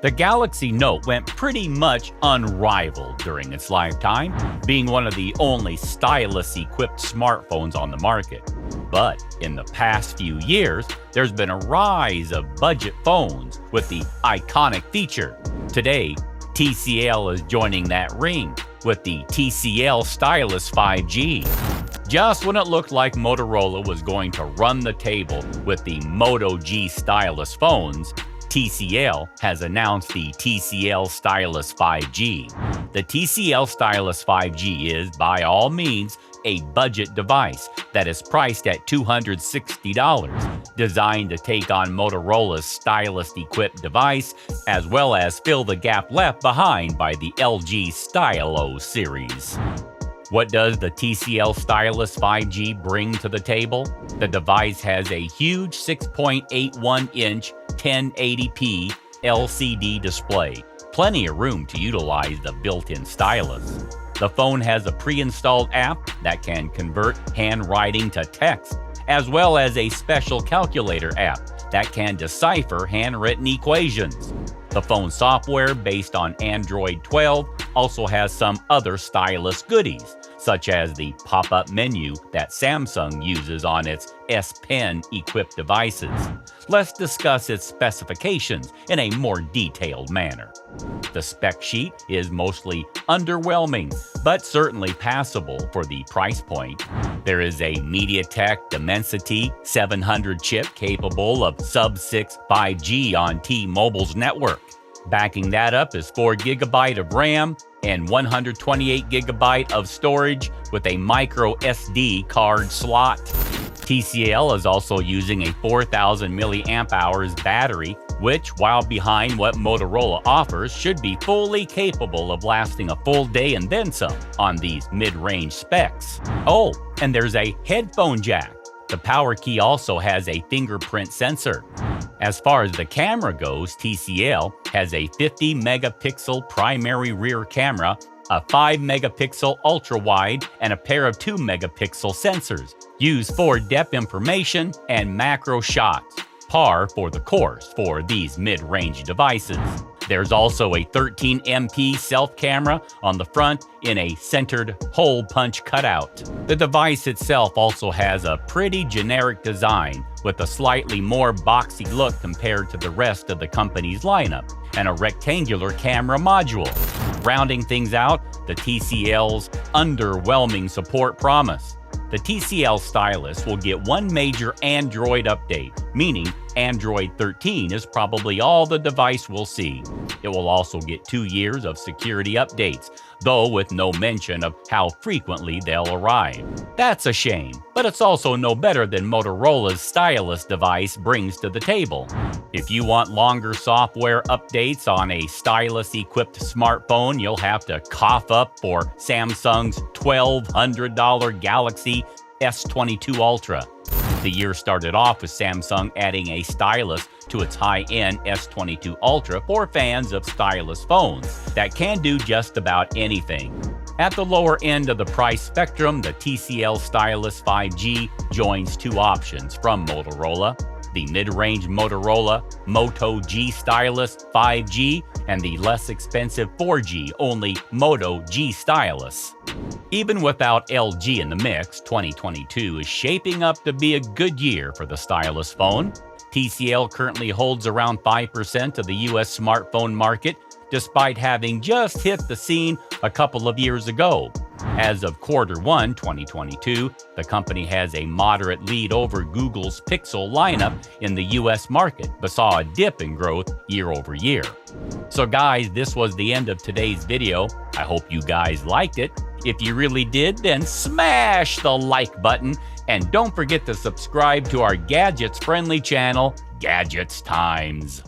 The Galaxy Note went pretty much unrivaled during its lifetime, being one of the only stylus-equipped smartphones on the market. But in the past few years, there's been a rise of budget phones with the iconic feature. Today, TCL is joining that ring with the TCL Stylus 5G. Just when it looked like Motorola was going to run the table with the Moto G Stylus phones, TCL has announced the TCL Stylus 5G. The TCL Stylus 5G is, by all means, a budget device that is priced at $260, designed to take on Motorola's stylus-equipped device, as well as fill the gap left behind by the LG Stylo series. What does the TCL Stylus 5G bring to the table? The device has a huge 6.81-inch 1080p LCD display, plenty of room to utilize the built-in stylus. The phone has a pre-installed app that can convert handwriting to text, as well as a special calculator app that can decipher handwritten equations. The phone software, based on Android 12, also has some other stylus goodies, such as the pop-up menu that Samsung uses on its S Pen equipped devices. Let's discuss its specifications in a more detailed manner. The spec sheet is mostly underwhelming, but certainly passable for the price point. There is a MediaTek Dimensity 700 chip capable of sub-6 5G on T-Mobile's network. Backing that up is 4 GB of RAM and 128 GB of storage with a micro SD card slot. TCL is also using a 4,000 mAh battery, which, while behind what Motorola offers, should be fully capable of lasting a full day and then some on these mid-range specs. Oh, and there's a headphone jack. The power key also has a fingerprint sensor. As far as the camera goes, TCL has a 50-megapixel primary rear camera, a 5-megapixel ultra-wide, and a pair of 2-megapixel sensors, used for depth information and macro shots, par for the course for these mid-range devices. There's also a 13MP self-camera on the front in a centered hole punch cutout. The device itself also has a pretty generic design with a slightly more boxy look compared to the rest of the company's lineup, and a rectangular camera module. Rounding things out, the TCL's underwhelming support promise. The TCL Stylus will get one major Android update, meaning Android 13 is probably all the device will see. It will also get 2 years of security updates, though with no mention of how frequently they'll arrive. That's a shame, but it's also no better than Motorola's stylus device brings to the table. If you want longer software updates on a stylus-equipped smartphone, you'll have to cough up for Samsung's $1,200 Galaxy S23 Ultra. The year started off with Samsung adding a stylus to its high-end S23 Ultra for fans of stylus phones that can do just about anything. At the lower end of the price spectrum, the TCL Stylus 5G joins two options from Motorola: the mid-range Motorola Moto G Stylus 5G and the less expensive 4G only Moto G Stylus. Even without LG in the mix, 2022 is shaping up to be a good year for the stylus phone. TCL currently holds around 5% of the US smartphone market, despite having just hit the scene a couple of years ago. As of Q1 2022, the company has a moderate lead over Google's Pixel lineup in the US market, but saw a dip in growth year over year. So guys, this was the end of today's video. I hope you guys liked it. If you really did, then smash the like button, and don't forget to subscribe to our gadgets-friendly channel, Gadgets Times.